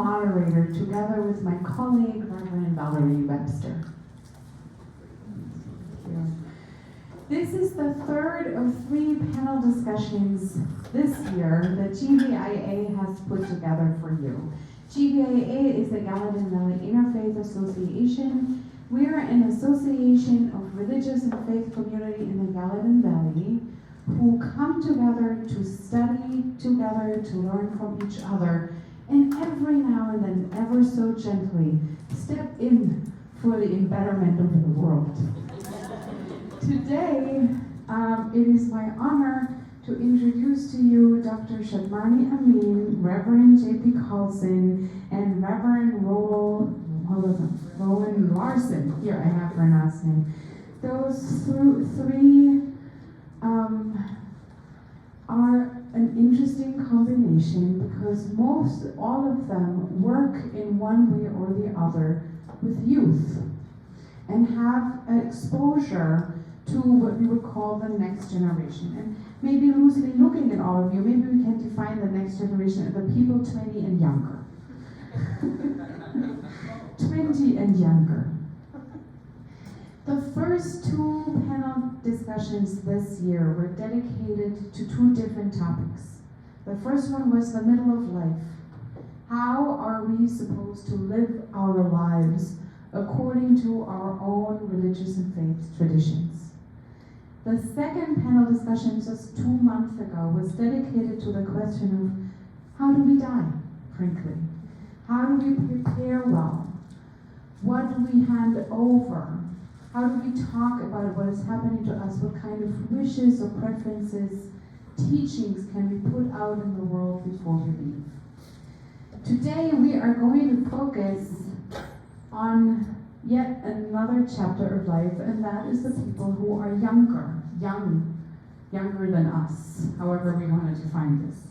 moderator together with my colleague, Reverend Valerie Webster. This is the third of 3 panel discussions this year that GVIA has put together for you. GVIA is the Gallatin Valley Interfaith Association. We are an association of religious and faith community in the Gallatin Valley who come together to study together, to learn from each other, and every now and then, ever so gently, step in for the betterment of the world. Today, it is my honor to introduce to you Dr. Shadmani Amin, Reverend J.P. Carlson, and Reverend Rowan Larson. Here, I have her last name. Those three are an interesting combination because all of them work in one way or the other with youth and have exposure to what we would call the next generation. And maybe loosely looking at all of you, maybe we can define the next generation as the people 20 and younger. 20 and younger. The first 2 panel discussions this year were dedicated to 2 different topics. The first one was the middle of life. How are we supposed to live our lives according to our own religious and faith traditions? The second panel discussion just 2 months ago was dedicated to the question of how do we die, frankly? How do we prepare well? What do we hand over? How do we talk about what is happening to us? What kind of wishes or preferences, teachings can we put out in the world before we leave? Today we are going to focus on yet another chapter of life, and that is the people who are younger than us, however we want to define this.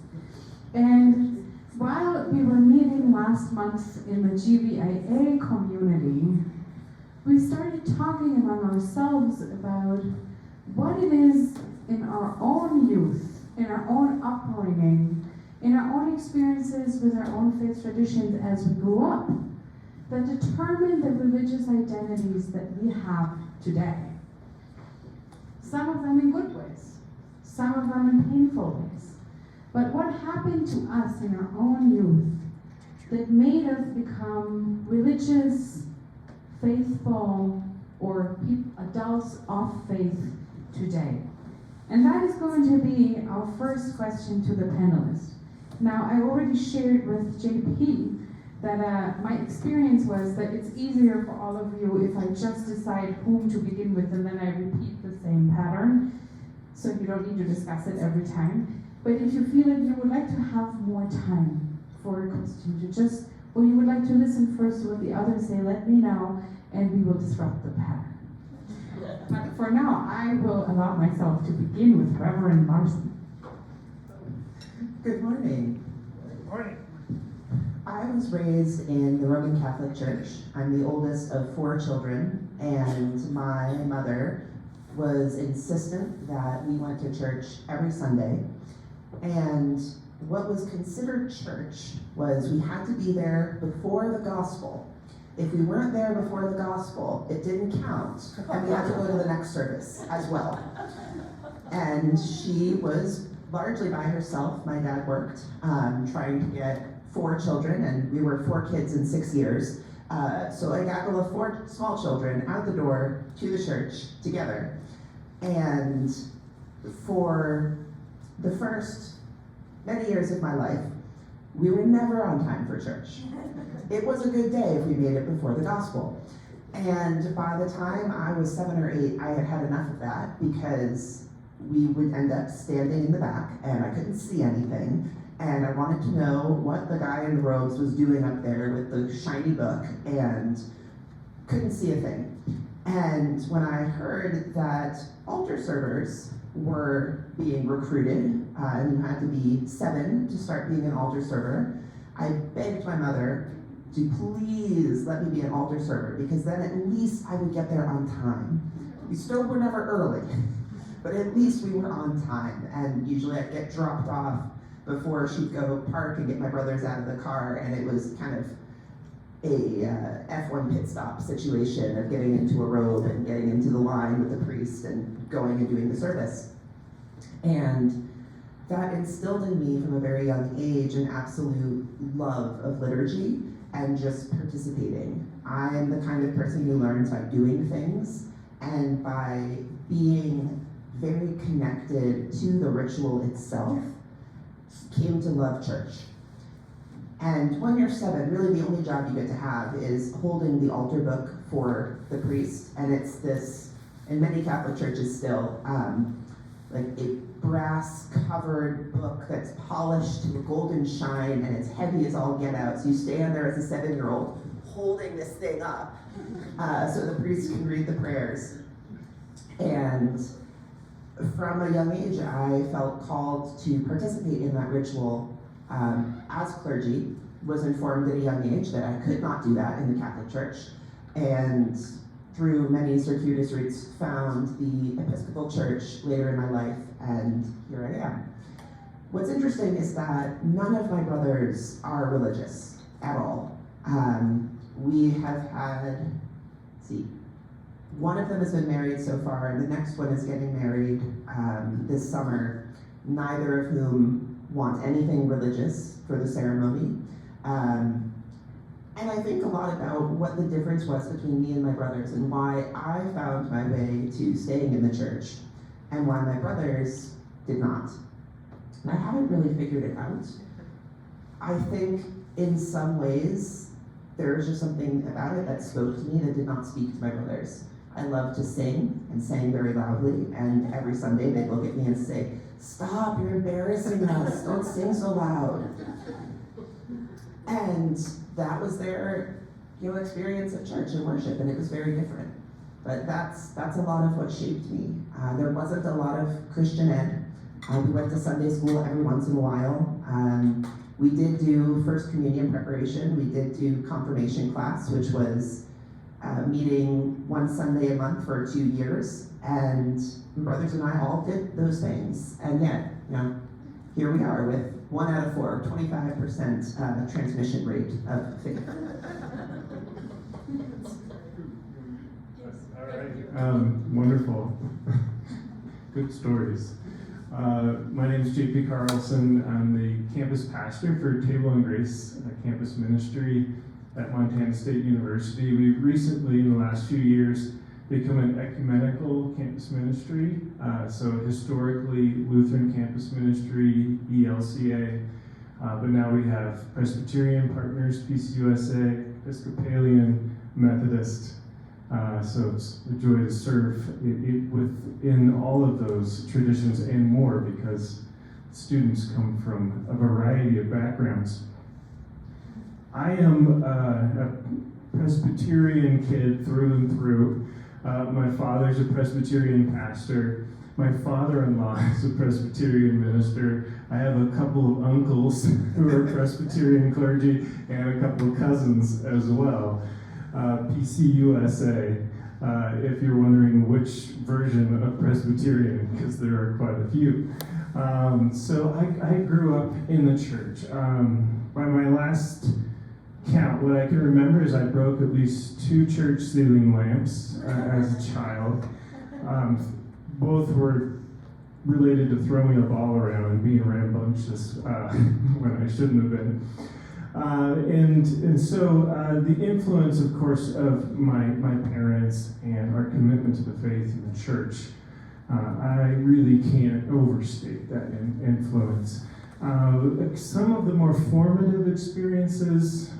And while we were meeting last month in the GVIA community, we started talking among ourselves about what it is in our own youth, in our own upbringing, in our own experiences with our own faith traditions as we grew up, that determine the religious identities that we have today. Some of them in good ways, some of them in painful ways. But what happened to us in our own youth that made us become religious, faithful, or adults of faith today? And that is going to be our first question to the panelists. Now, I already shared with JP that my experience was that it's easier for all of you if I just decide whom to begin with and then I repeat the same pattern, so you don't need to discuss it every time. But if you feel that you would like to have more time for a question, or you would like to listen first to what the others say, let me know, and we will disrupt the pattern. But for now, I will allow myself to begin with Reverend Larson. Good morning. Good morning. I was raised in the Roman Catholic Church. I'm the oldest of 4 children, and my mother was insistent that we went to church every Sunday. And what was considered church was we had to be there before the gospel. If we weren't there before the gospel, it didn't count, and we had to go to the next service as well. And she was largely by herself. My dad worked, trying to get 4 children, and we were 4 kids in 6 years. So I got the 4 small children out the door to the church together. And for the first many years of my life, we were never on time for church. It was a good day if we made it before the gospel. And by the time I was 7 or 8, I had had enough of that because we would end up standing in the back and I couldn't see anything. And I wanted to know what the guy in the robes was doing up there with the shiny book and couldn't see a thing. And when I heard that altar servers were being recruited, and you had to be 7 to start being an altar server, I begged my mother to please let me be an altar server, because then at least I would get there on time. We still were never early, but at least we were on time, and usually I'd get dropped off before she'd go park and get my brothers out of the car, and it was kind of a F1 pit stop situation of getting into a robe and getting into the line with the priest and going and doing the service. And that instilled in me from a very young age an absolute love of liturgy and just participating. I am the kind of person who learns by doing things and by being very connected to the ritual itself, came to love church. And when you're 7, really the only job you get to have is holding the altar book for the priest. And it's this, in many Catholic churches still, like a brass covered book that's polished to a golden shine, and it's heavy as all get out. So you stand there as a 7-year-old holding this thing up so the priest can read the prayers. And from a young age, I felt called to participate in that ritual as clergy. Was informed at a young age that I could not do that in the Catholic Church, and through many circuitous routes found the Episcopal Church later in my life, and here I am. What's interesting is that none of my brothers are religious at all. We have had, one of them has been married so far, and the next one is getting married this summer, neither of whom want anything religious for the ceremony. And I think a lot about what the difference was between me and my brothers and why I found my way to staying in the church and why my brothers did not. And I haven't really figured it out. I think in some ways there was just something about it that spoke to me that did not speak to my brothers. I love to sing and sang very loudly, and every Sunday they'd look at me and say, "Stop, you're embarrassing us, don't sing so loud." And that was their experience of church and worship, and it was very different. But that's a lot of what shaped me. There wasn't a lot of Christian ed. We went to Sunday school every once in a while. We did do First Communion preparation. We did do confirmation class, which was meeting one Sunday a month for 2 years. And my brothers and I all did those things. And yet, here we are with 1 out of 4, 25% transmission rate of faith. All right, wonderful. Good stories. My name is JP Carlson. I'm the campus pastor for Table and Grace campus ministry at Montana State University. We've recently, in the last few years, become an ecumenical campus ministry. So historically, Lutheran campus ministry, ELCA, but now we have Presbyterian partners, PCUSA, Episcopalian, Methodist. So it's a joy to serve within all of those traditions and more, because students come from a variety of backgrounds. I am a Presbyterian kid through and through. My father's a Presbyterian pastor. My father-in-law is a Presbyterian minister. I have a couple of uncles who are Presbyterian clergy and a couple of cousins as well. PCUSA, if you're wondering which version of Presbyterian, because there are quite a few. So I grew up in the church. By my last count, what I can remember is I broke at least 2 church ceiling lamps as a child. Both were related to throwing a ball around and being rambunctious when I shouldn't have been. And so the influence, of course, of my parents and our commitment to the faith in the church, I really can't overstate that influence. Some of the more formative experiences,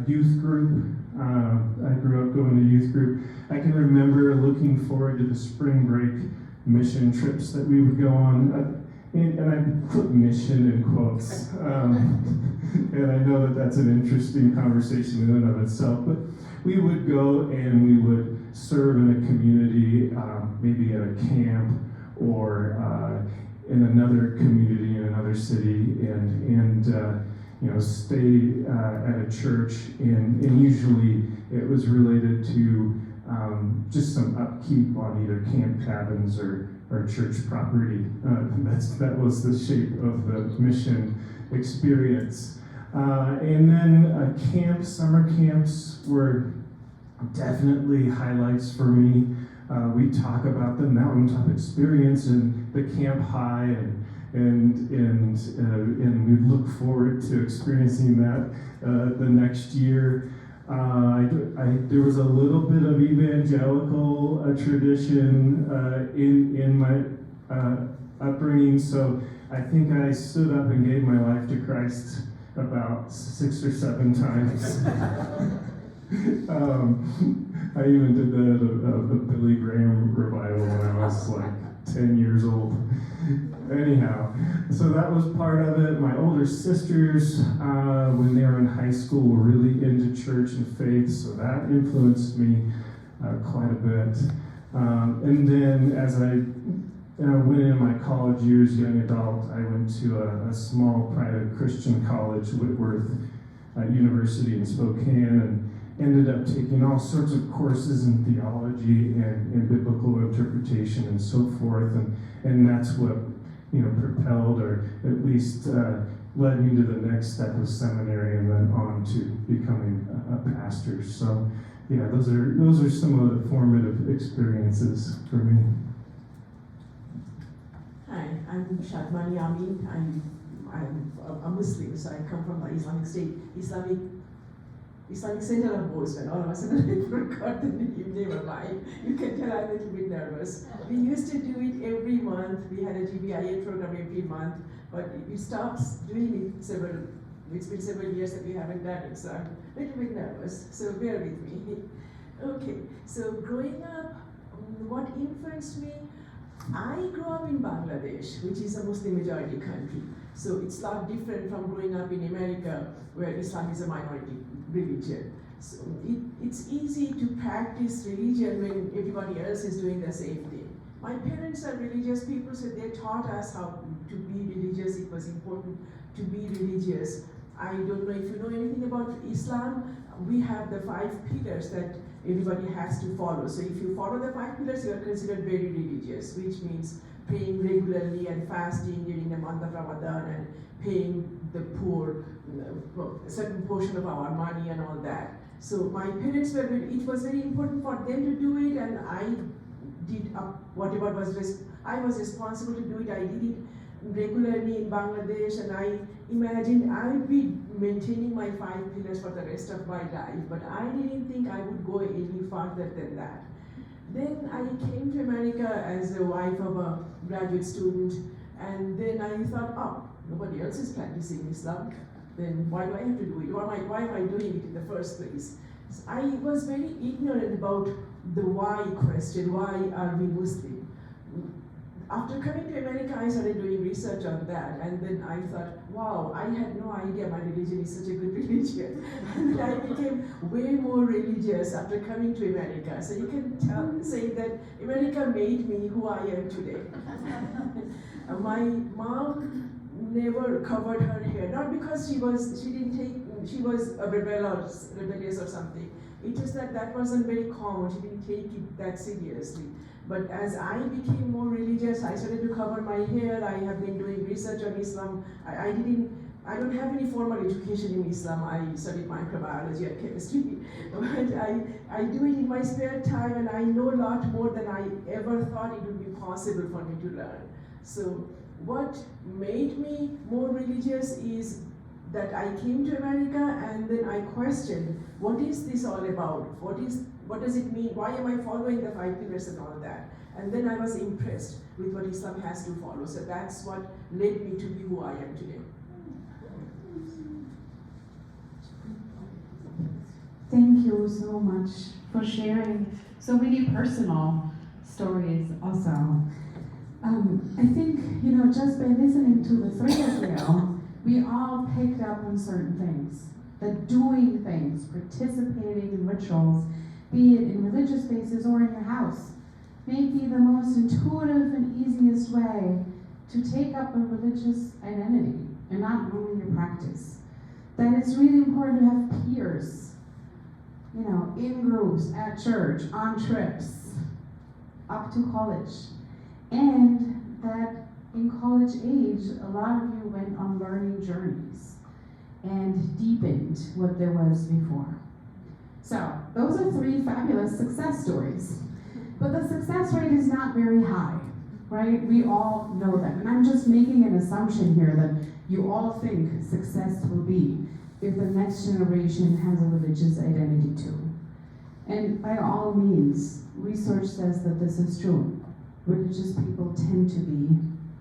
youth group. I grew up going to youth group. I can remember looking forward to the spring break mission trips that we would go on. And I put mission in quotes. And I know that that's an interesting conversation in and of itself. But we would go and we would serve in a community, maybe at a camp or in another community in another city, and stay at a church, and usually it was related to just some upkeep on either camp cabins or church property. That was the shape of the mission experience. And then summer camps were definitely highlights for me. We talk about the mountaintop experience and the camp high, and we look forward to experiencing that the next year. There was a little bit of evangelical tradition in my upbringing, so I think I stood up and gave my life to Christ about 6 or 7 times. I even did the Billy Graham revival when I was like 10 years old. Anyhow, so that was part of it. My older sisters, when they were in high school, were really into church and faith, so that influenced me quite a bit. And then as I went into my college years, young adult, I went to a small private Christian college, Whitworth University in Spokane, and ended up taking all sorts of courses in theology and biblical interpretation and so forth, and that's what propelled, or at least led me to the next step of seminary, and then on to becoming a pastor. So, yeah, those are some of the formative experiences for me. Hi, I'm Shadmani Amin. I'm a Muslim, so I come from the Islamic State, Islamic Center of Boston. All of a sudden I forgot the name, never mind. You can tell I'm a little bit nervous. We used to do it every month. We had a GVIA program every month, but we stopped doing it it's been several years that we haven't done it, so I'm a little bit nervous, so bear with me. Okay, so growing up, what influenced me? I grew up in Bangladesh, which is a Muslim majority country. So it's a lot different from growing up in America, where Islam is a minority religion. So it's easy to practice religion when everybody else is doing the same thing. My parents are religious people, so they taught us how to be religious. It was important to be religious. I don't know if you know anything about Islam. We have the 5 pillars that everybody has to follow. So if you follow the 5 pillars, you are considered very religious, which means praying regularly and fasting during the month of Ramadan and paying the poor a certain portion of our money and all that. So my parents it was very important for them to do it, and I did whatever I was responsible to do it. I did it regularly in Bangladesh, and I imagined I would be maintaining my 5 pillars for the rest of my life, but I didn't think I would go any further than that. Then I came to America as a wife of a graduate student, and then I thought, nobody else is practicing Islam, then why do I have to do it? Why am I doing it in the first place? So I was very ignorant about the why question, why are we Muslim? After coming to America, I started doing research on that, and then I thought, wow, I had no idea my religion is such a good religion. And I became way more religious after coming to America. So you can say that America made me who I am today. My mom never covered her hair, not because she was a rebellious or something. It's just that wasn't very common. She didn't take it that seriously. But as I became more religious, I started to cover my hair. I have been doing research on Islam. I don't have any formal education in Islam. I studied microbiology and chemistry. But I do it in my spare time, and I know a lot more than I ever thought it would be possible for me to learn. So what made me more religious is that I came to America, and then I questioned, what is this all about? What does it mean? Why am I following the 5 pillars and all that? And then I was impressed with what Islam has to follow. So that's what led me to be who I am today. Thank you so much for sharing so many personal stories also. I think, just by listening to the 3 of you, we all picked up on certain things. That doing things, participating in rituals, be it in religious spaces or in your house, may be the most intuitive and easiest way to take up a religious identity and not only your practice. That it's really important to have peers, in groups, at church, on trips, up to college. And that in college age, a lot of you went on learning journeys and deepened what there was before. So, those are 3 fabulous success stories. But the success rate is not very high, right? We all know that. And I'm just making an assumption here that you all think success will be if the next generation has a religious identity too. And by all means, research says that this is true. Religious people tend to be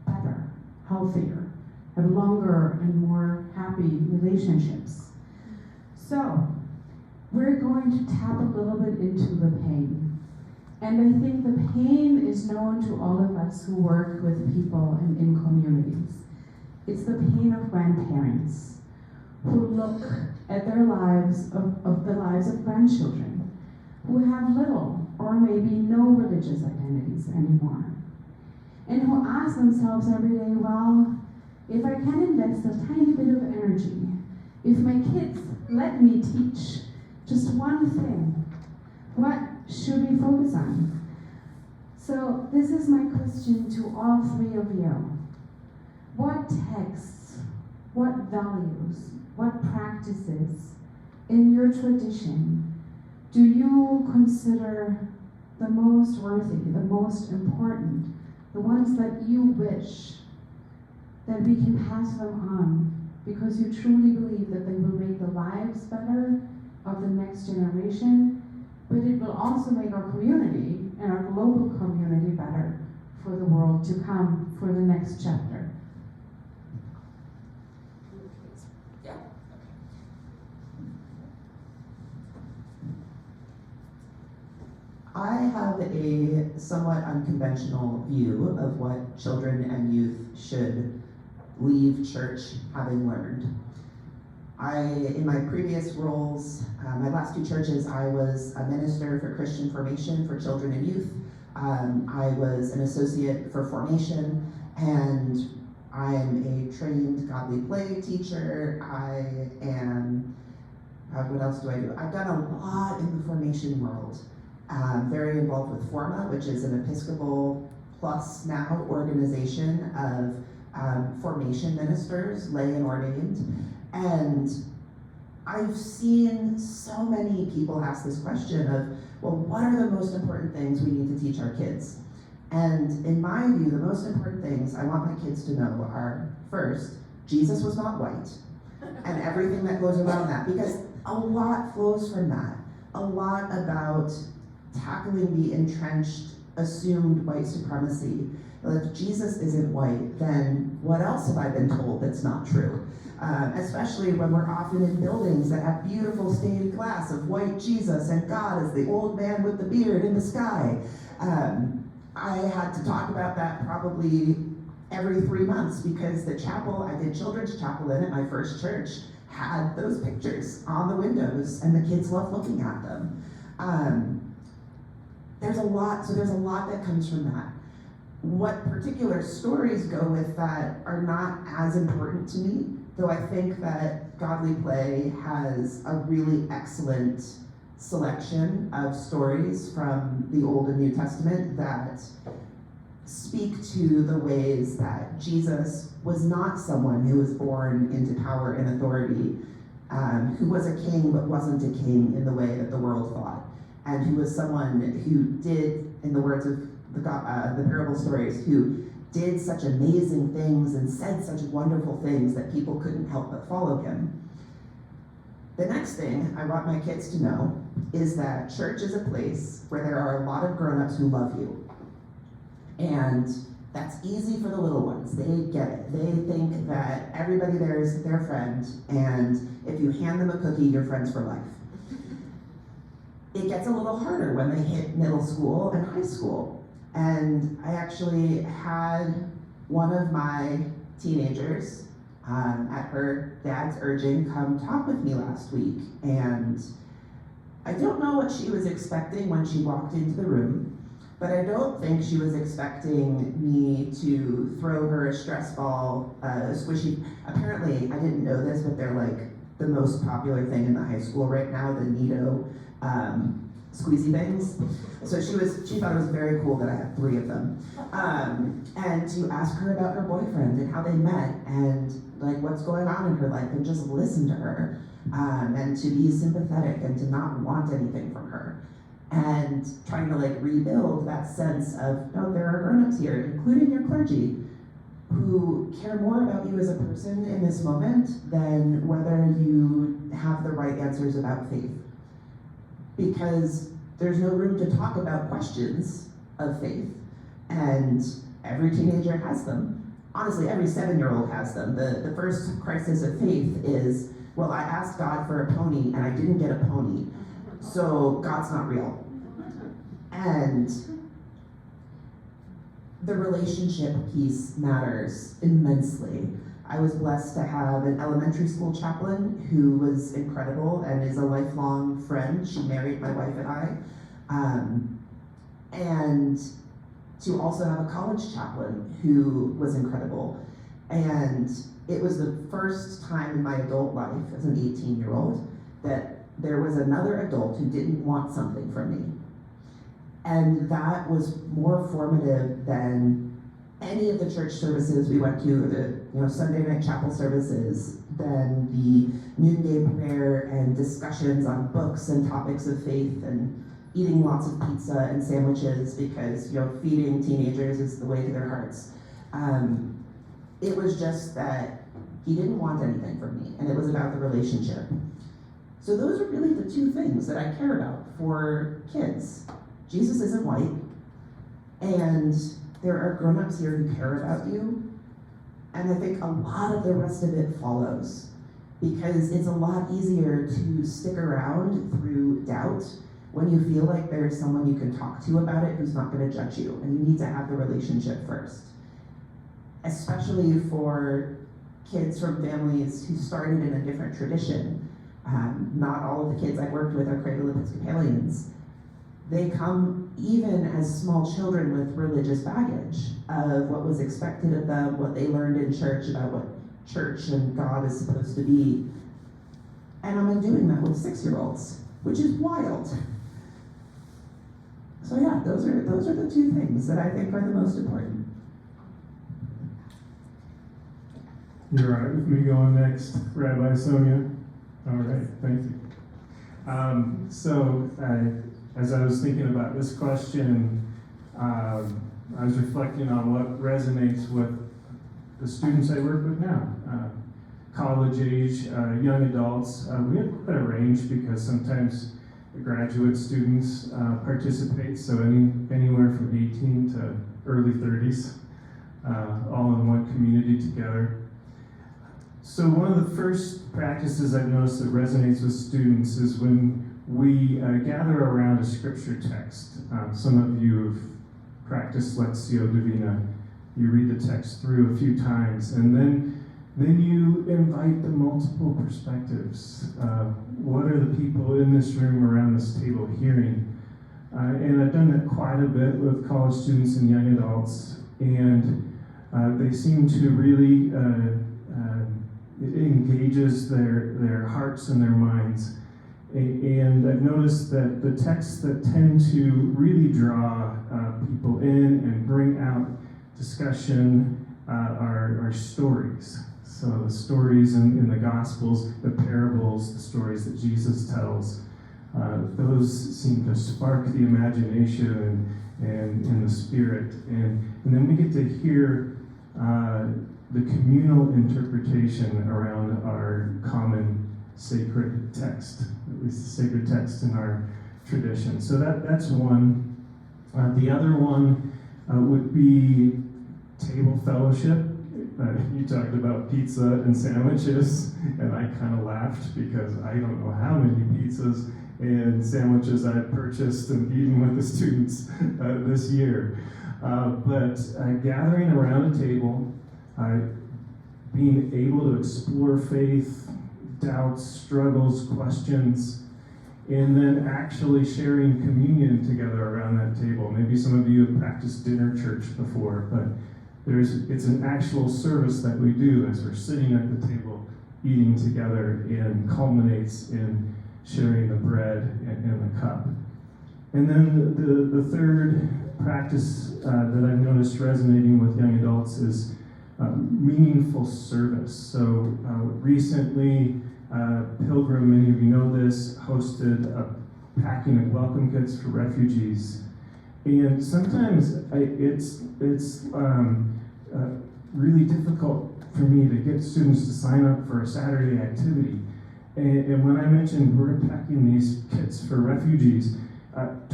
better, healthier, have longer and more happy relationships. So, we're going to tap a little bit into the pain. And I think the pain is known to all of us who work with people and in communities. It's the pain of grandparents who look at their lives, of the lives of grandchildren, who have little or maybe no religious identities anymore. And who ask themselves every day, well, if I can invest a tiny bit of energy, if my kids let me teach just one thing, what should we focus on? So this is my question to all 3 of you. What texts, what values, what practices in your tradition do you consider the most worthy, the most important, the ones that you wish that we can pass them on because you truly believe that they will make the lives better of the next generation, but it will also make our community and our global community better for the world to come for the next chapter. Yeah. I have a somewhat unconventional view of what children and youth should leave church having learned. In my previous roles, my last 2 churches, I was a minister for Christian formation for children and youth. I was an associate for formation, and I'm a trained godly play teacher. I am, what else do I do? I've done a lot in the formation world. Very involved with Forma, which is an Episcopal plus now organization of formation ministers, lay and ordained. And I've seen so many people ask this question of, well, what are the most important things we need to teach our kids? And in my view, the most important things I want my kids to know are, first, Jesus was not white, and everything that goes around that, because a lot flows from that. A lot about tackling the entrenched, assumed white supremacy. If Jesus isn't white, then what else have I been told that's not true? Especially when we're often in buildings that have beautiful stained glass of white Jesus and God as the old man with the beard in the sky. I had to talk about that probably every 3 months because the chapel, I did children's chapel in at my first church, had those pictures on the windows and the kids loved looking at them. There's a lot that comes from that. What particular stories go with that are not as important to me, though I think that Godly Play has a really excellent selection of stories from the Old and New Testament that speak to the ways that Jesus was not someone who was born into power and authority, who was a king but wasn't a king in the way that the world thought, and who was someone who did, in the words of the parable stories, who did such amazing things and said such wonderful things that people couldn't help but follow him. The next thing I want my kids to know is that church is a place where there are a lot of grown-ups who love you. And that's easy for the little ones. They get it. They think that everybody there is their friend, and if you hand them a cookie, you're friends for life. It gets a little harder when they hit middle school and high school. And I actually had one of my teenagers at her dad's urging come talk with me last week. And I don't know what she was expecting when she walked into the room, but I don't think she was expecting me to throw her a stress ball, squishy. Apparently, I didn't know this, but they're like the most popular thing in the high school right now, the Neato squeezy things. So she thought it was very cool that I had 3 of them. And to ask her about her boyfriend and how they met and like what's going on in her life and just listen to her. And to be sympathetic and to not want anything from her. And trying to like rebuild that sense of, no, there are grown-ups here, including your clergy, who care more about you as a person in this moment than whether you have the right answers about faith. Because there's no room to talk about questions of faith, and every teenager has them. Honestly, every 7-year-old has them. The first crisis of faith is, well, I asked God for a pony and I didn't get a pony, so God's not real. And the relationship piece matters immensely. I was blessed to have an elementary school chaplain who was incredible and is a lifelong friend. She married my wife and I. And to also have a college chaplain who was incredible. And it was the first time in my adult life as an 18-year-old that there was another adult who didn't want something from me. And that was more formative than any of the church services we went to, the Sunday night chapel services, than the noonday prayer and discussions on books and topics of faith and eating lots of pizza and sandwiches because feeding teenagers is the way to their hearts. It was just that he didn't want anything from me, and it was about the relationship. So those are really the 2 things that I care about for kids. Jesus isn't white, and there are grown-ups here who care about you, and I think a lot of the rest of it follows, because it's a lot easier to stick around through doubt when you feel like there's someone you can talk to about it who's not going to judge you, and you need to have the relationship first. Especially for kids from families who started in a different tradition. Not all of the kids I've worked with are cradle Episcopalians. They come even as small children with religious baggage of what was expected of them, what they learned in church about what church and God is supposed to be. And I'm doing that with 6-year-olds, which is wild. So yeah, those are the 2 things that I think are the most important. You're all right with me going next, Rabbi Sonia? All right, thank you. As I was thinking about this question, I was reflecting on what resonates with the students I work with now. College age, young adults. We have quite a range because sometimes the graduate students participate, so anywhere from 18 to early 30s, all in one community together. So one of the first practices I've noticed that resonates with students is when we gather around a scripture text. Some of you have practiced Lectio Divina. You read the text through a few times, and then you invite the multiple perspectives. What are the people in this room around this table hearing? And I've done that quite a bit with college students and young adults, and they seem to really it engages their hearts and their minds. And I've noticed that the texts that tend to really draw people in and bring out discussion are stories. So the stories in the Gospels, the parables, the stories that Jesus tells, those seem to spark the imagination and the spirit. And then we get to hear the communal interpretation around our common sacred text, at least the sacred text in our tradition. So that's one. The other one would be table fellowship. You talked about pizza and sandwiches, and I kind of laughed because I don't know how many pizzas and sandwiches I've purchased and eaten with the students this year. But gathering around a table, being able to explore faith, doubts, struggles, questions, and then actually sharing communion together around that table. Maybe some of you have practiced dinner church before, but it's an actual service that we do as we're sitting at the table eating together, and culminates in sharing the bread and the cup. And then the third practice that I've noticed resonating with young adults is meaningful service. So recently, Pilgrim, many of you know this, hosted a packing of welcome kits for refugees. And sometimes it's really difficult for me to get students to sign up for a Saturday activity. And when I mentioned we're packing these kits for refugees,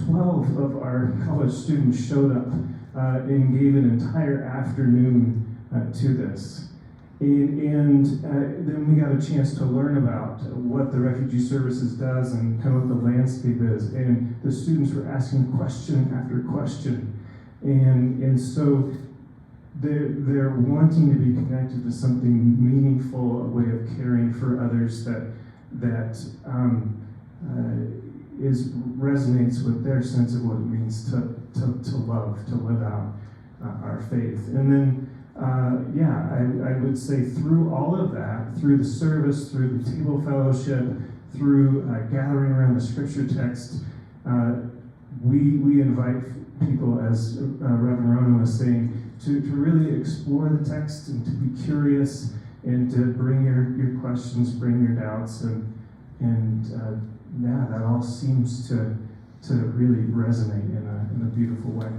12 of our college students showed up and gave an entire afternoon to this. And then we got a chance to learn about what the Refugee Services does and kind of what the landscape is. And the students were asking question after question. And so they're wanting to be connected to something meaningful, a way of caring for others that resonates with their sense of what it means to love, to live out our faith. And then, I would say through all of that, through the service, through the table fellowship, through gathering around the scripture text, we invite people, as Reverend Ronan was saying, to really explore the text and to be curious and to bring your questions, bring your doubts, and that all seems to really resonate in a beautiful way.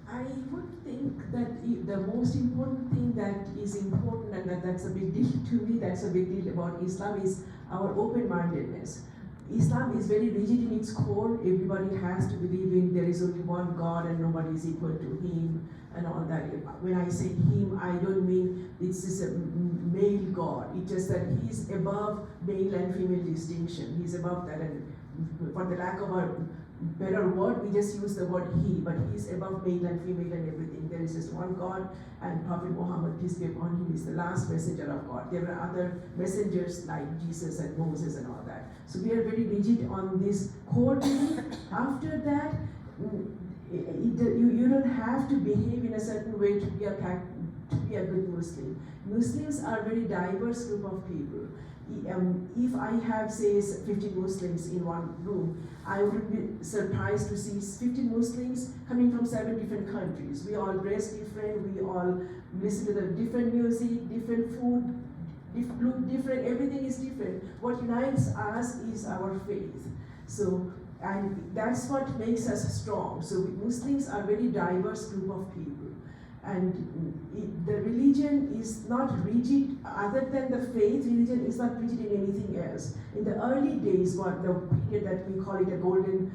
I would think that the most important thing that is important, and that's a big deal to me, that's a big deal about Islam, is our open-mindedness. Islam is very rigid in its core. Everybody has to believe in there is only one God and nobody is equal to Him and all that. When I say Him, I don't mean this is a male God. It's just that He's above male and female distinction. He's above that, and for the lack of a better word, we just use the word He, but He's above male and female and everything. There is just one God, and Prophet Muhammad, peace be upon him, is the last messenger of God. There were other messengers like Jesus and Moses and all that. So we are very rigid on this core thing. After that, you don't have to behave in a certain way to be a good Muslim. Muslims are a very diverse group of people. If I have, say, 15 Muslims in one room, I would be surprised to see 15 Muslims coming from 7 different countries. We all dress different, we all listen to the different music, different food, look different, everything is different. What unites us is our faith. So, and that's what makes us strong. So Muslims are a very diverse group of people. And the religion is not rigid, other than the faith, religion is not rigid in anything else. In the early days, what the period that we call it a golden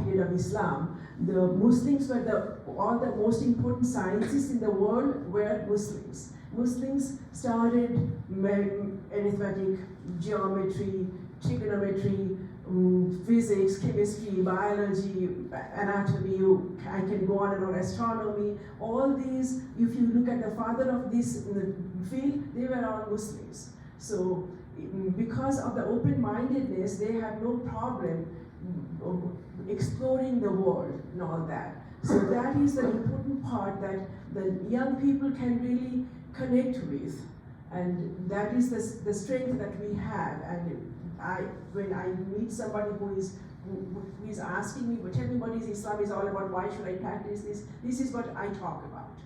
period of Islam, the Muslims were all the most important scientists in the world were Muslims. Muslims started arithmetic, geometry, trigonometry, physics, chemistry, biology, anatomy, I can go on and on, astronomy, all these, if you look at the father of this field, they were all Muslims. So because of the open-mindedness, they had no problem exploring the world and all that. So that is the important part that the young people can really connect with. And that is the strength that we have. And when I meet somebody who is asking me, well, tell me what is Islam is all about, why should I practice this? This is what I talk about.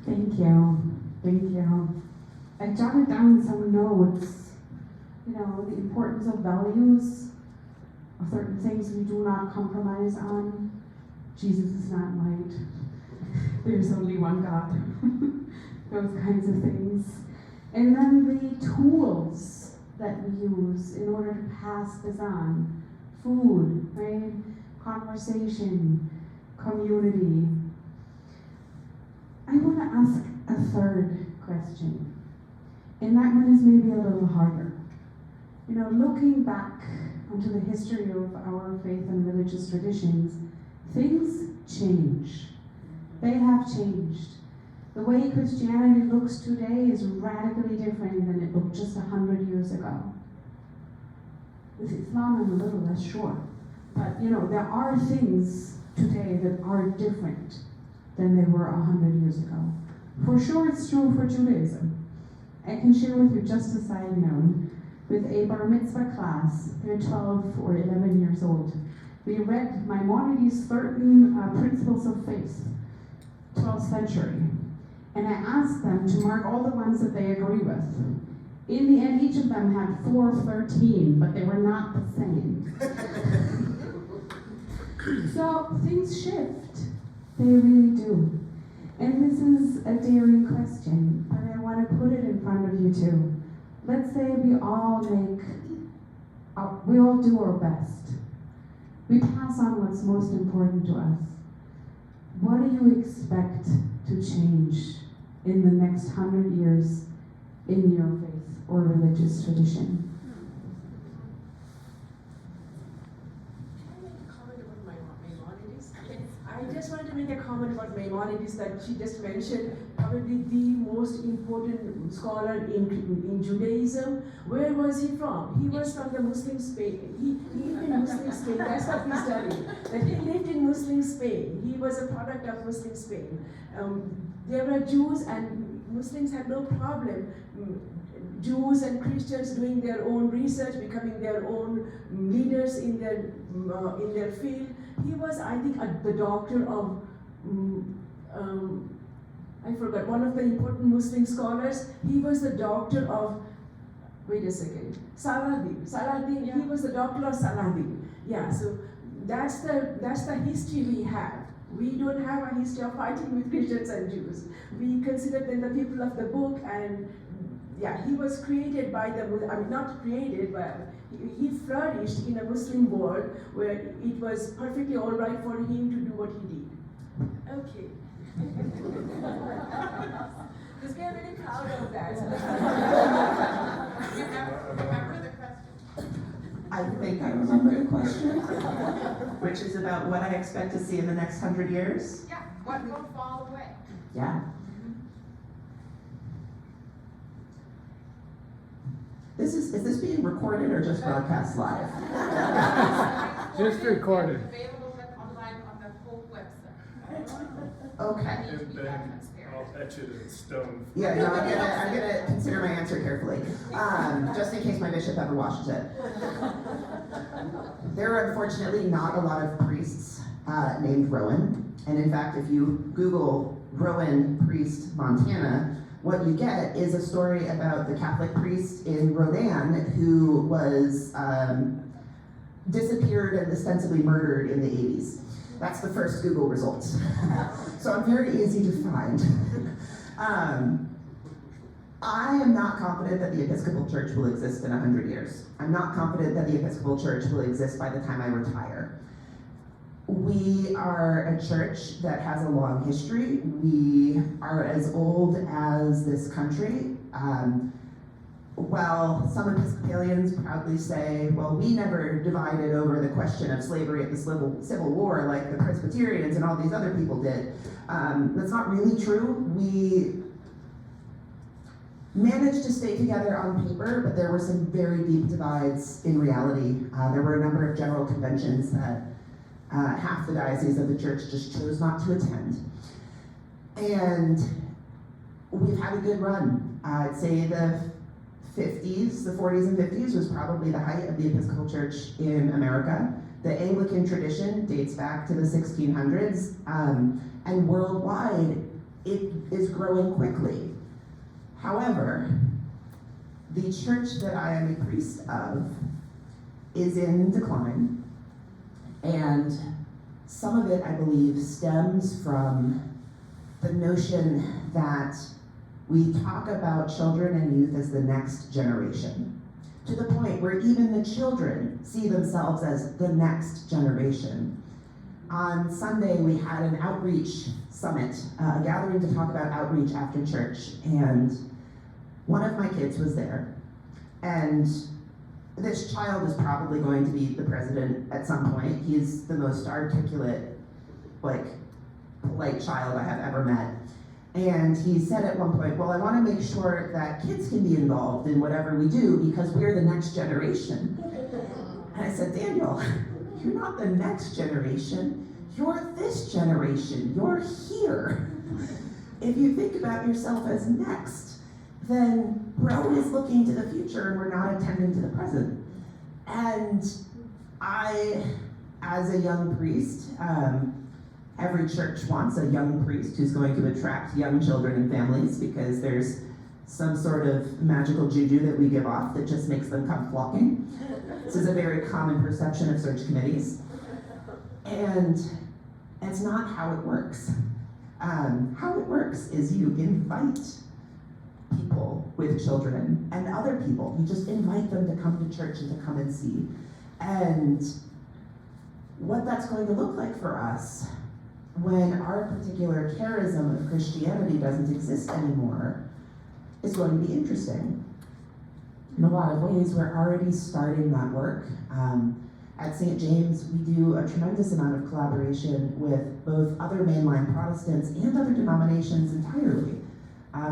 Thank you. Thank you. I jotted down some notes, the importance of values, of certain things we do not compromise on. Jesus is not light. There's only one God. Those kinds of things. And then the tools that we use in order to pass this on. Food, right? Conversation, community. I want to ask a third question. And that one is maybe a little harder. Looking back onto the history of our faith and religious traditions, things change. They have changed. The way Christianity looks today is radically different than it looked just 100 years ago. With Islam, I'm a little less sure. But, there are things today that are different than they were 100 years ago. For sure, it's true for Judaism. I can share with you just a side note. with a bar mitzvah class. They're 12 or 11 years old. We read Maimonides' 13 Principles of Faith, 12th century. And I asked them to mark all the ones that they agree with. In the end, each of them had 4 of 13, but they were not the same. So things shift. They really do. And this is a daring question, but I want to put it in front of you too. Let's say we all do our best. We pass on what's most important to us. What do you expect to change in the next 100 years in your faith or religious tradition? I just wanted to make a comment about Maimonides that she just mentioned, probably the most important scholar in Judaism. Where was he from? He was from the Muslim Spain. He lived in Muslim Spain. That's what we studied. That he lived in Muslim Spain. He was a product of Muslim Spain. There were Jews and Muslims had no problem. Jews and Christians doing their own research, becoming their own leaders in their field. He was, I think, the doctor of, I forgot, one of the important Muslim scholars. He was the doctor of, wait a second, Saladin. Saladin, yeah. He was the doctor of Saladin. Yeah, so that's the history we have. We don't have a history of fighting with Christians and Jews. We consider them the people of the book, and yeah, he was created by not created, but he flourished in a Muslim world where it was perfectly all right for him to do what he did. Okay. Just get really proud of that. Remember the question? I think I remember the question, which is about what I expect to see in the next 100 years. Yeah, what will fall away? Yeah. Is this being recorded or just broadcast live? Just recorded. Available online on the whole website. Okay. And then I'll etch it in stone. Yeah, no, I'm gonna consider my answer carefully, just in case my bishop ever washes it. There are unfortunately not a lot of priests named Rowan, and in fact, if you Google Rowan priest Montana, what you get is a story about the Catholic priest in Rodan who was disappeared and ostensibly murdered in the 80s. That's the first Google results. So I'm very easy to find. I am not confident that the Episcopal Church will exist in 100 years. I'm not confident that the Episcopal Church will exist by the time I retire. We are a church that has a long history. We are as old as this country. While some Episcopalians proudly say, well, we never divided over the question of slavery at the Civil War like the Presbyterians and all these other people did. That's not really true. We managed to stay together on paper, but there were some very deep divides in reality. There were a number of general conventions that half the diocese of the church just chose not to attend. And we've had a good run. I'd say the 40s and 50s was probably the height of the Episcopal Church in America. The Anglican tradition dates back to the 1600s, and worldwide it is growing quickly. However, the church that I am a priest of is in decline, and some of it, I believe, stems from the notion that we talk about children and youth as the next generation, to the point where even the children see themselves as the next generation. On Sunday, we had an outreach summit, a gathering to talk about outreach after church, and one of my kids was there. And this child is probably going to be the president at some point. He's the most articulate, polite child I have ever met. And he said at one point, well, I want to make sure that kids can be involved in whatever we do because we're the next generation. And I said, Daniel, you're not the next generation, you're this generation, you're here. If you think about yourself as next, then Rome is looking looking to the future and we're not attending to the present. And I, as a young priest, every church wants a young priest who's going to attract young children and families because there's some sort of magical juju that we give off that just makes them come flocking. This is a very common perception of search committees. And it's not how it works. How it works is you invite people with children and other people. You just invite them to come to church and to come and see. And what that's going to look like for us when our particular charism of Christianity doesn't exist anymore is going to be interesting. In a lot of ways, we're already starting that work. At St. James, we do a tremendous amount of collaboration with both other mainline Protestants and other denominations entirely.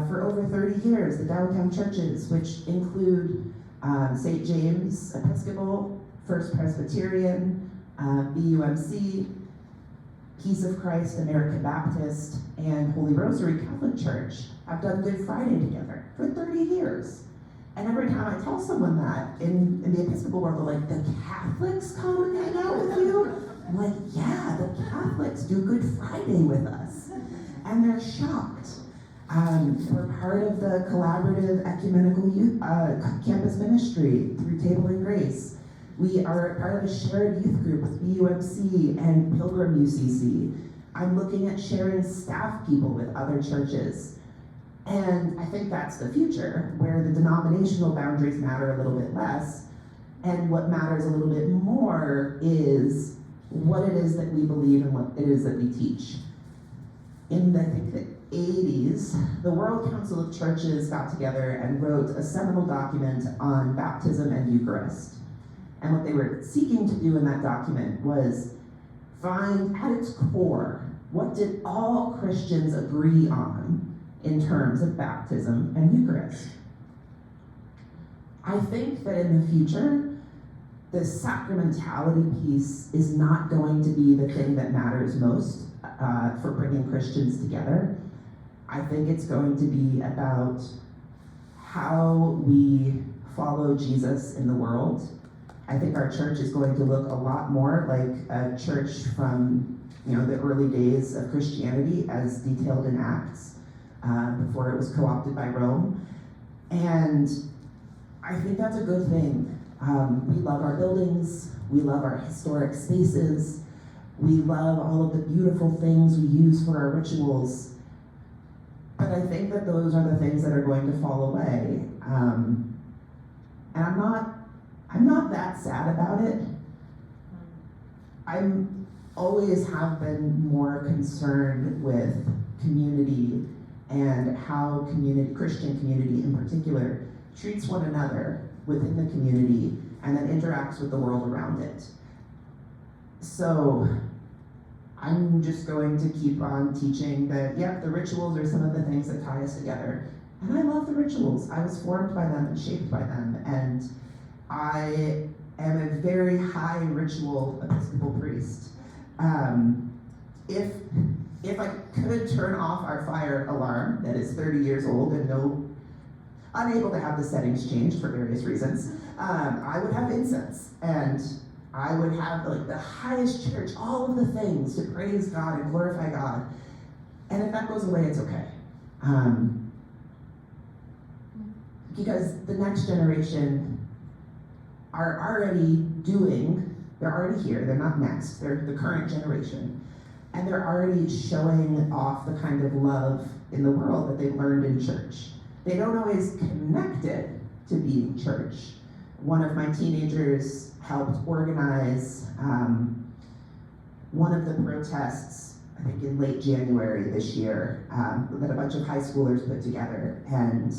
For over 30 years, the downtown churches, which include St. James Episcopal, First Presbyterian, BUMC, Peace of Christ, American Baptist, and Holy Rosary Catholic Church, have done Good Friday together for 30 years. And every time I tell someone that in the Episcopal world, they're like, the Catholics come and hang out with you? I'm like, yeah, the Catholics do Good Friday with us. And they're shocked. We're part of the collaborative ecumenical youth, campus ministry through Table and Grace. We are part of a shared youth group with BUMC and Pilgrim UCC. I'm looking at sharing staff people with other churches. And I think that's the future, where the denominational boundaries matter a little bit less, and what matters a little bit more is what it is that we believe and what it is that we teach. In I think the 80s, the World Council of Churches got together and wrote a seminal document on baptism and Eucharist. And what they were seeking to do in that document was find at its core, what did all Christians agree on in terms of baptism and Eucharist? I think that in the future, the sacramentality piece is not going to be the thing that matters most for bringing Christians together. I think it's going to be about how we follow Jesus in the world. I think our church is going to look a lot more like a church from the early days of Christianity as detailed in Acts, before it was co-opted by Rome. And I think that's a good thing. We love our buildings, we love our historic spaces, we love all of the beautiful things we use for our rituals. But I think that those are the things that are going to fall away. And I'm not that sad about it. I'm always have been more concerned with community and how Christian community in particular, treats one another within the community and then interacts with the world around it. So I'm just going to keep on teaching that, the rituals are some of the things that tie us together. And I love the rituals. I was formed by them and shaped by them. And I am a very high ritual Episcopal priest. If I could turn off our fire alarm that is 30 years old and unable to have the settings changed for various reasons, I would have incense and I would have the highest church, all of the things to praise God and glorify God. And if that goes away, it's okay. Because the next generation are already they're already here, they're not next, they're the current generation. And they're already showing off the kind of love in the world that they've learned in church. They don't always connect it to being church. One of my teenagers helped organize one of the protests, I think in late January this year, that a bunch of high schoolers put together. And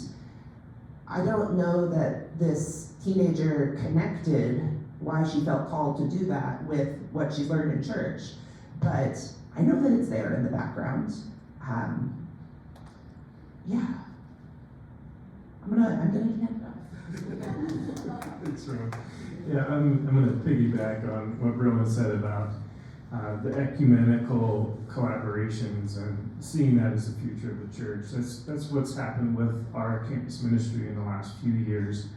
I don't know that this teenager connected why she felt called to do that with what she's learned in church, but I know that it's there in the background. I'm gonna hand it off. Thanks, Rowan. Yeah, I'm gonna piggyback on what Rowan said about the ecumenical collaborations and seeing that as the future of the church. That's what's happened with our campus ministry in the last few years,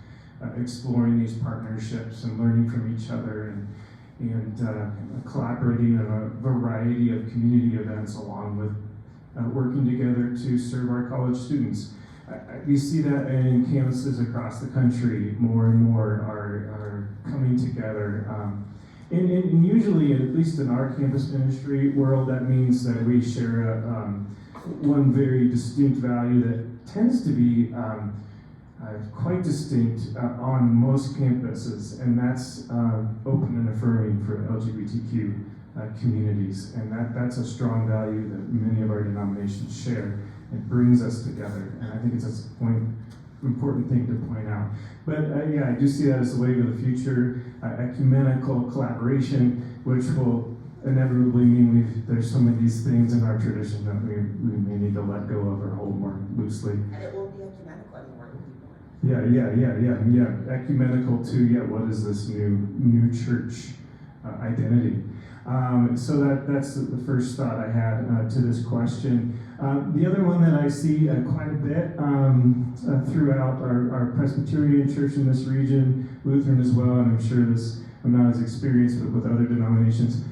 exploring these partnerships and learning from each other and collaborating on a variety of community events along with working together to serve our college students. We see that in campuses across the country. More and more are coming together. And usually, at least in our campus ministry world, that means that we share one very distinct value that tends to be quite distinct on most campuses, and that's open and affirming for LGBTQ communities. And that's a strong value that many of our denominations share. It brings us together, and I think it's an important thing to point out. But yeah, I do see that as the wave of the future, ecumenical collaboration, which will inevitably mean there's some of these things in our tradition that we may need to let go of or hold more loosely. And it won't be ecumenical anymore. It'll be more. Yeah. Ecumenical to what is this new church identity? So that's the first thought I had to this question. The other one that I see quite a bit throughout our Presbyterian church in this region, Lutheran as well, and I'm sure I'm not as experienced with other denominations,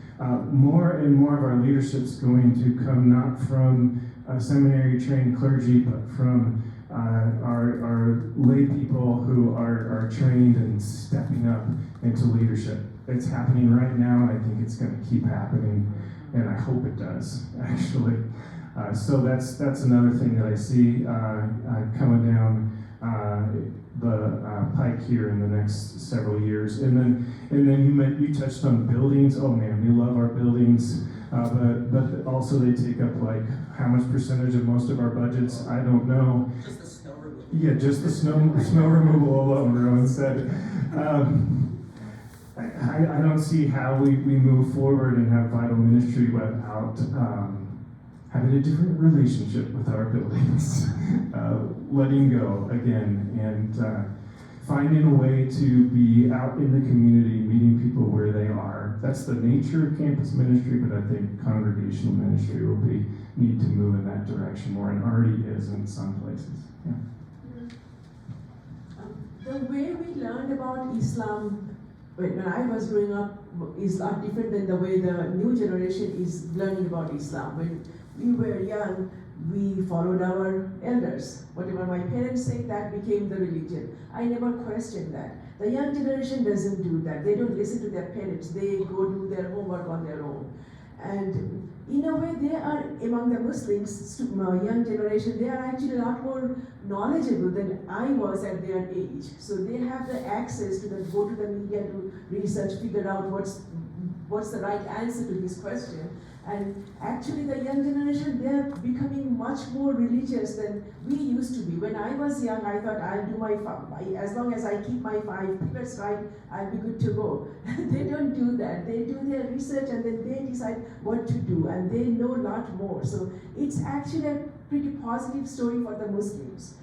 more and more of our leadership's going to come not from seminary-trained clergy, but from our lay people who are trained and stepping up into leadership. It's happening right now, and I think it's going to keep happening, and I hope it does, actually. So that's another thing that I see coming down the pike here in the next several years. And then you touched on buildings. Oh man, we love our buildings, but also they take up like how much percentage of most of our budgets? I don't know. Just the snow removal. Yeah, just the snow removal alone, Rowan said. I don't see how we move forward and have vital ministry without having a different relationship with our buildings, letting go again, and finding a way to be out in the community, meeting people where they are. That's the nature of campus ministry, but I think congregational ministry will need to move in that direction more, and already is in some places. Yeah. The way we learned about Islam when I was growing up is a lot different than the way the new generation is learning about Islam. When we were young, we followed our elders. Whatever my parents say, that became the religion. I never questioned that. The young generation doesn't do that. They don't listen to their parents. They go do their homework on their own. And in a way, they are, among the Muslims, young generation, they are actually a lot more knowledgeable than I was at their age. So they have the access to go to the media to research, figure out what's the right answer to this question. And actually the young generation, they are becoming much more religious than we used to be. When I was young, I thought I'll do as long as I keep my 5 pillars right, I'll be good to go. They don't do that. They do their research and then they decide what to do, and they know a lot more. So it's actually a pretty positive story for the Muslims.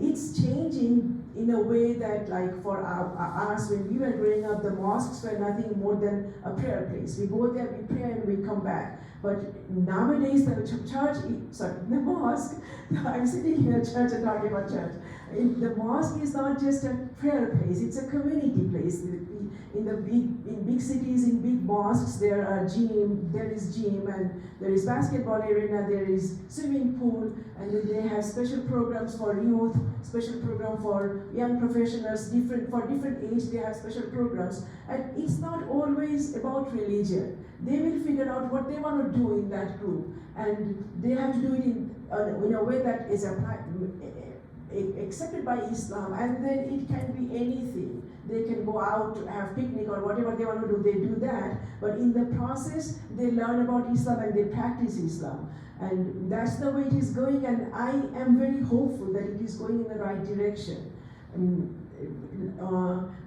It's changing in a way that, like for us, when we were growing up, the mosques were nothing more than a prayer place. We go there, we pray, and we come back. But nowadays, the mosque, I'm sitting in a church and talking about church. The mosque is not just a prayer place, it's a community place. In big cities, in big mosques, there is gym, and there is basketball arena, there is swimming pool, and then they have special programs for youth, special program for young professionals, for different age, they have special programs. And it's not always about religion. They will figure out what they want to do in that group, and they have to do it in a way that is accepted by Islam, and then it can be anything. They can go out to have picnic or whatever they want to do, they do that. But in the process, they learn about Islam and they practice Islam. And that's the way it is going, and I am very hopeful that it is going in the right direction.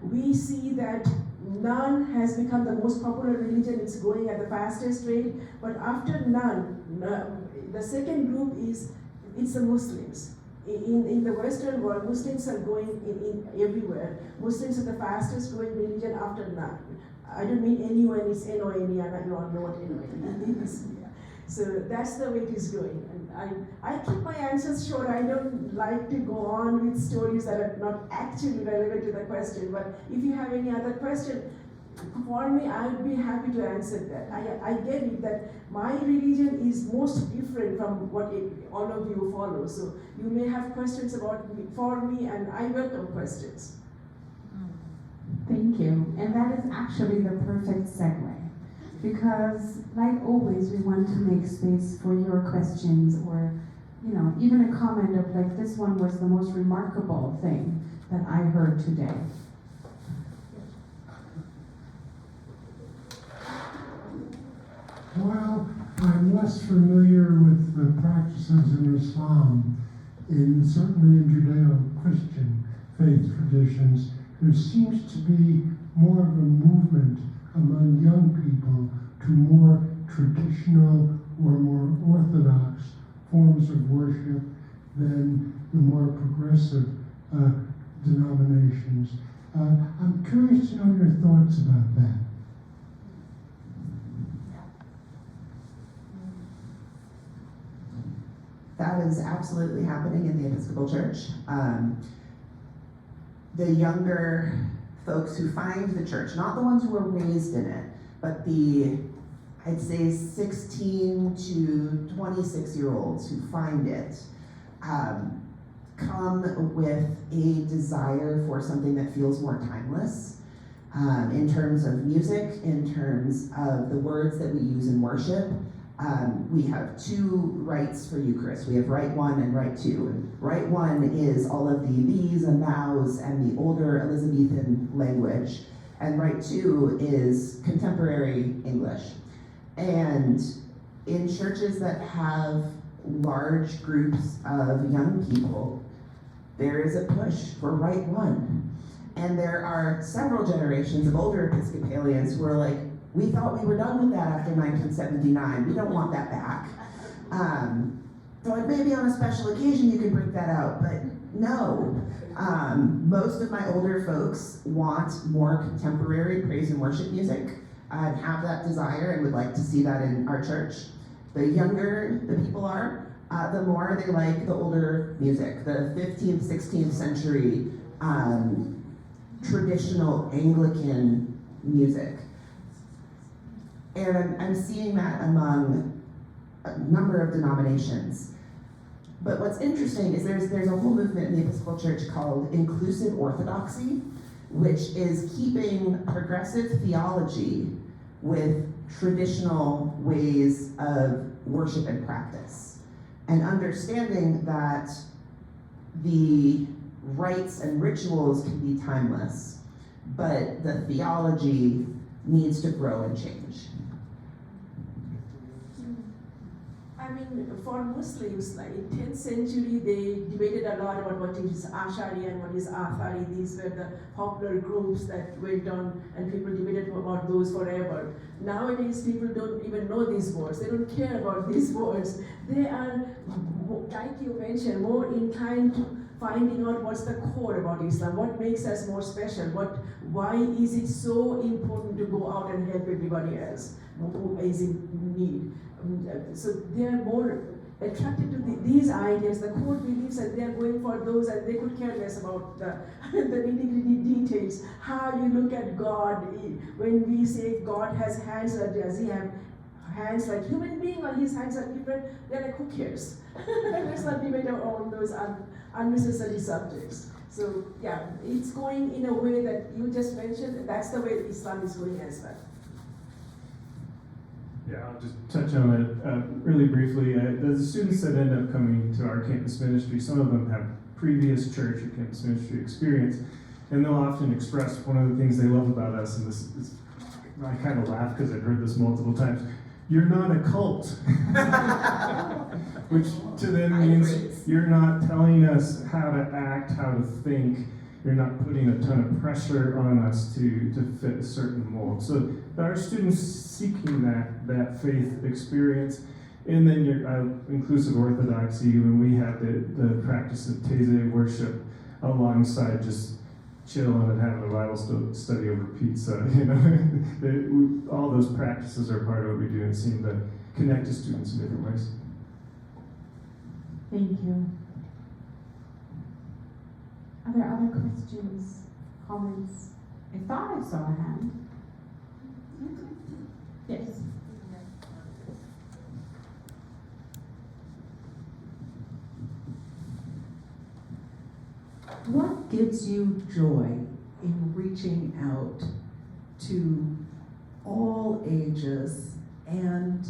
We see that none has become the most popular religion, it's going at the fastest rate, but after none, the second group it's the Muslims. In the Western world, Muslims are going in everywhere. Muslims are the fastest growing religion after none. I don't mean NUN, it's NONE, and I don't know what NONE is. Yeah. So that's the way it is going. And I keep my answers short. I don't like to go on with stories that are not actually relevant to the question. But if you have any other question, for me, I would be happy to answer that. I get it that my religion is most different from what all of you follow. So you may have questions about me, for me, and I welcome questions. Thank you. And that is actually the perfect segue. Because, like always, we want to make space for your questions or, even a comment of like, this one was the most remarkable thing that I heard today. Well, I'm less familiar with the practices in Islam. Certainly in Judeo-Christian faith traditions, there seems to be more of a movement among young people to more traditional or more orthodox forms of worship than the more progressive denominations. I'm curious to know your thoughts about that. That is absolutely happening in the Episcopal Church. The younger folks who find the church, not the ones who were raised in it, but I'd say 16 to 26-year-olds who find it, come with a desire for something that feels more timeless, in terms of music, in terms of the words that we use in worship. We have two rites for Eucharist. We have Rite 1 and Rite 2. And Rite 1 is all of the these and thous and the older Elizabethan language. And Rite 2 is contemporary English. And in churches that have large groups of young people, there is a push for Rite 1. And there are several generations of older Episcopalians who are like, we thought we were done with that after 1979. We don't want that back. So maybe on a special occasion you can bring that out, but no. Most of my older folks want more contemporary praise and worship music and have that desire and would like to see that in our church. The younger the people are, the more they like the older music, the 15th, 16th century traditional Anglican music. And I'm seeing that among a number of denominations. But what's interesting is there's a whole movement in the Episcopal Church called inclusive orthodoxy, which is keeping progressive theology with traditional ways of worship and practice, and understanding that the rites and rituals can be timeless, but the theology needs to grow and change. I mean, for Muslims, like in 10th century, they debated a lot about what is Ashari and what is Athari. These were the popular groups that went on, and people debated about those forever. Nowadays, people don't even know these words. They don't care about these words. They are, like you mentioned, more inclined to finding out what's the core about Islam, what makes us more special, why is it so important to go out and help everybody else who is in need. So they are more attracted to these ideas, the core beliefs, and they are going for those, and they could care less about the nitty-gritty details. How you look at God, when we say God has hands, does he have hands like human being, or his hands are different? They're like, who cares? Let's not debate on those unnecessary subjects. So yeah, it's going in a way that you just mentioned. That's the way Islam is going as well. Yeah, I'll just touch on it really briefly. The students that end up coming to our campus ministry, some of them have previous church or campus ministry experience, and they'll often express one of the things they love about us, and this is, I kind of laugh because I've heard this multiple times, you're not a cult. Which to them means you're not telling us how to act, how to think. You're not putting a ton of pressure on us to fit a certain mold. So our students seeking that faith experience, and then your inclusive orthodoxy, when we have the practice of Taizé worship alongside just chilling and having a Bible study over pizza. You know, all those practices are part of what we do and seem to connect to students in different ways. Thank you. Are there other questions, comments? I thought I saw a hand. Yes. What gives you joy in reaching out to all ages and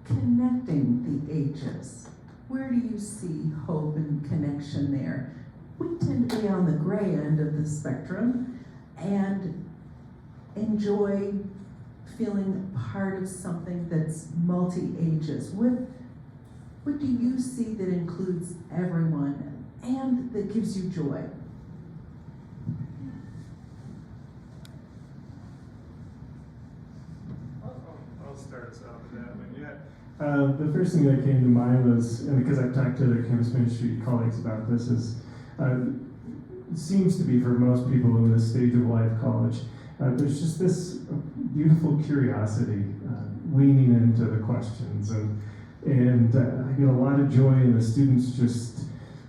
connecting the ages? Where do you see hope and connection there? We tend to be on the gray end of the spectrum and enjoy feeling part of something that's multi-ages. What do you see that includes everyone and that gives you joy? I'll start us off with that one. Yeah. The first thing that came to mind was, and because I've talked to other campus ministry colleagues about this, is it seems to be for most people in this stage of life, college, there's just this beautiful curiosity leaning into the questions, and I get a lot of joy in the students just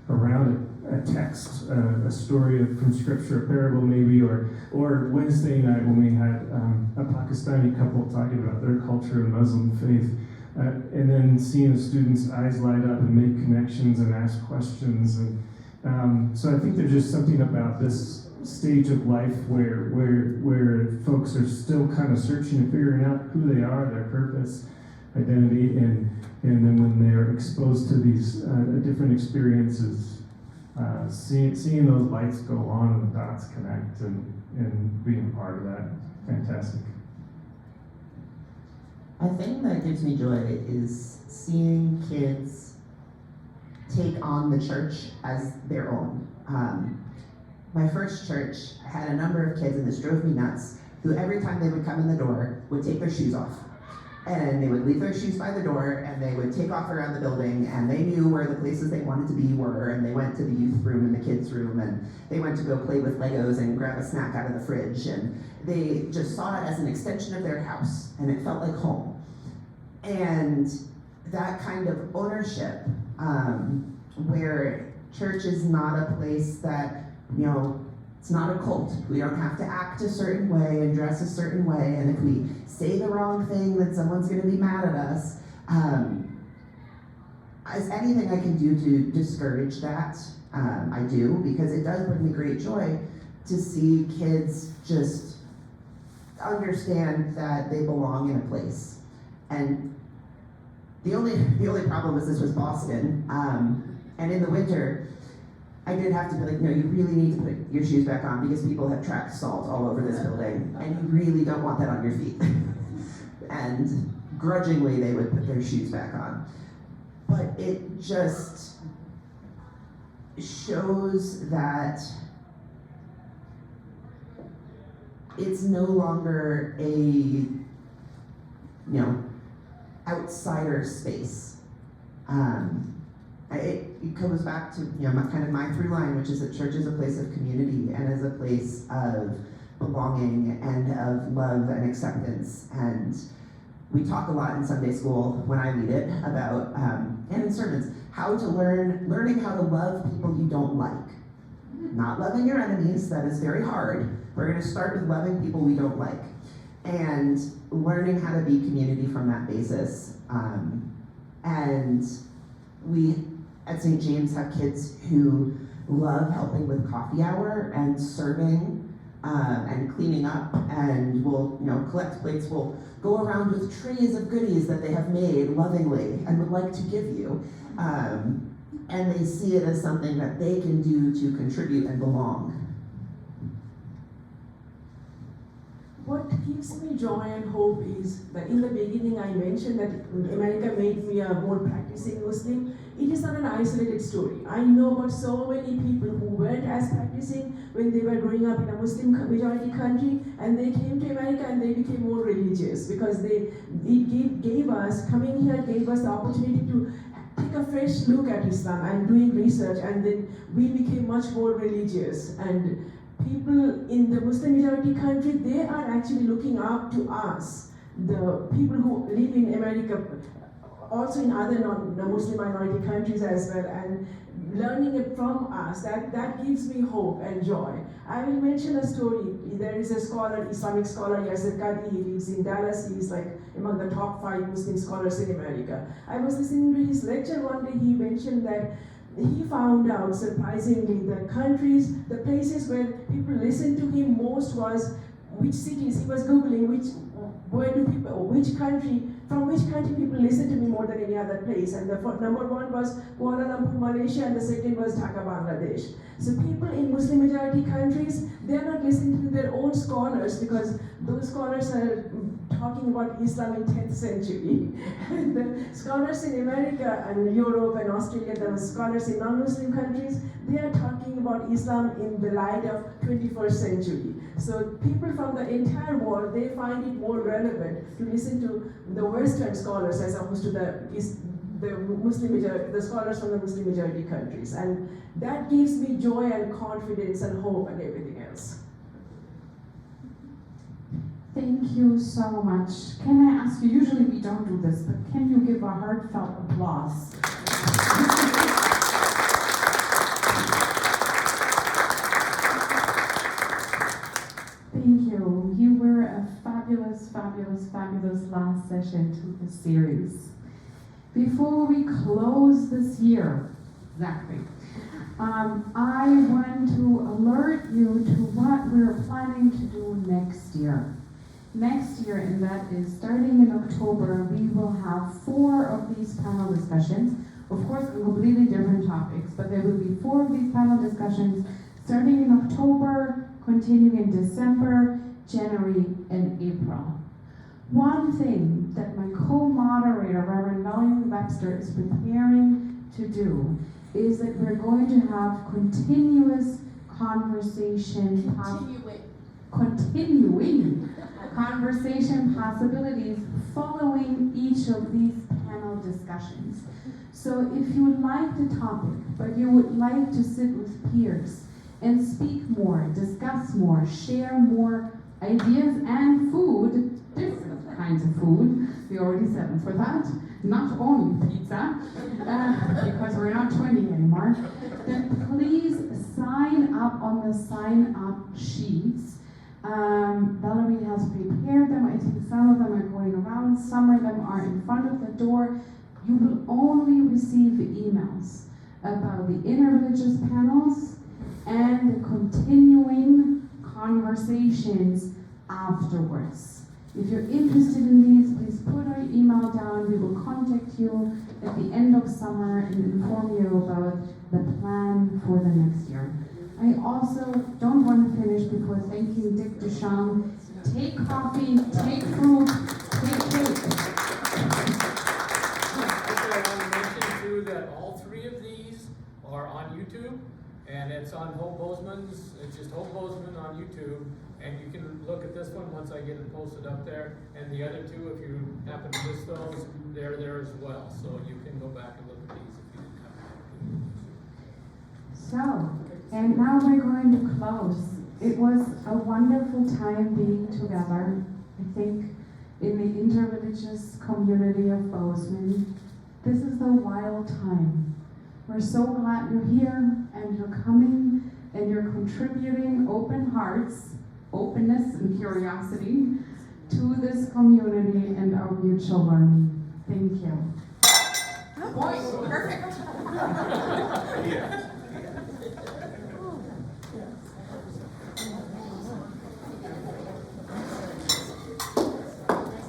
around a text, a story from scripture, a parable maybe, or Wednesday night when we had a Pakistani couple talking about their culture and Muslim faith, and then seeing the students' eyes light up and make connections and ask questions, and so I think there's just something about this stage of life where folks are still kind of searching and figuring out who they are, their purpose, identity, and then when they're exposed to these different experiences, seeing those lights go on and the dots connect and being a part of that, fantastic. A thing that gives me joy is seeing kids take on the church as their own. My first church had a number of kids, and this drove me nuts, who every time they would come in the door would take their shoes off. And they would leave their shoes by the door, and they would take off around the building, and they knew where the places they wanted to be were, and they went to the youth room and the kids' room, and they went to go play with Legos and grab a snack out of the fridge, and they just saw it as an extension of their house, and it felt like home. And that kind of ownership, where church is not a place that, you know, it's not a cult. We don't have to act a certain way and dress a certain way, and if we say the wrong thing, then someone's going to be mad at us. As anything I can do to discourage that, I do, because it does bring me great joy to see kids just understand that they belong in a place. And the only problem was this was Boston, and in the winter, I did have to be like, no, you really need to put your shoes back on because people have tracked salt all over this building, and you really don't want that on your feet. And grudgingly, they would put their shoes back on. But it just shows that it's no longer a, outsider space. It goes back to kind of my through line, which is that church is a place of community and is a place of belonging and of love and acceptance. And we talk a lot in Sunday school when I lead it about, and in sermons, how to learning how to love people you don't like. Not loving your enemies, that is very hard. We're going to start with loving people we don't like. And learning how to be community from that basis. And we at St. James have kids who love helping with coffee hour and serving and cleaning up, and will collect plates, will go around with trays of goodies that they have made lovingly and would like to give you. And they see it as something that they can do to contribute and belong. What gives me joy and hope is that in the beginning I mentioned that America made me a more practicing Muslim. It is not an isolated story. I know about so many people who weren't as practicing when they were growing up in a Muslim majority country, and they came to America and they became more religious because coming here gave us the opportunity to take a fresh look at Islam and doing research, and then we became much more religious. And people in the Muslim majority country, they are actually looking up to us, the people who live in America, also in other non-Muslim minority countries as well, and learning it from us, that gives me hope and joy. I will mention a story. There is a scholar, Islamic scholar, Yasir Qadi. He lives in Dallas. He's like among the top 5 Muslim scholars in America. I was listening to his lecture one day. He mentioned that he found out, surprisingly, the places where people listened to him most was which cities. He was Googling from which country people listen to me more than any other place. And the number 1 was Kuala Lumpur, Malaysia, and the second was Dhaka, Bangladesh. So people in Muslim majority countries, they're not listening to their own scholars, because those scholars are talking about Islam in 10th century. And the scholars in America and Europe and Australia, the scholars in non-Muslim countries, they are talking about Islam in the light of 21st century. So people from the entire world, they find it more relevant to listen to the Western scholars as opposed to the scholars from the Muslim majority countries. And that gives me joy and confidence and hope and everything else. Thank you so much. Can I ask you, usually we don't do this, but can you give a heartfelt applause? Thank you. You were a fabulous, fabulous, fabulous last session to the series. Before we close this year, exactly, I want to alert you to what we're planning to do next year. Next year, and that is starting in October, we will have 4 of these panel discussions, of course on completely different topics, but there will be 4 of these panel discussions starting in October, continuing in December, January, and April. One thing that my co-moderator, Reverend Melanie Webster, is preparing to do is that we're going to have continuous conversation possibilities following each of these panel discussions. So if you like the topic, but you would like to sit with peers and speak more, discuss more, share more ideas and food, different kinds of food, we already set them for that, not only pizza, because we're not 20 anymore, then please sign up on the sign up sheets. Valerie has prepared them. I think some of them are going around, some of them are in front of the door. You will only receive emails about the interreligious panels and the continuing conversations afterwards. If you're interested in these, please put our email down. We will contact you at the end of summer and inform you about the plan for the next year. I also don't want to finish before thanking Dick Duchamp. Take coffee, take fruit, take cake. I want to mention too that all 3 of these are on YouTube, and it's on Hope Bozeman's. It's just Hope Bozeman on YouTube, and you can look at this one once I get it posted up there. And the other 2, if you happen to miss those, they're there as well. So you can go back and look at these if you didn't have them. So, and now we're going to close. It was a wonderful time being together. I think in the interreligious community of Bozeman, this is a wild time. We're so glad you're here and you're coming and you're contributing open hearts, openness and curiosity to this community and our mutual learning. Thank you. Good point.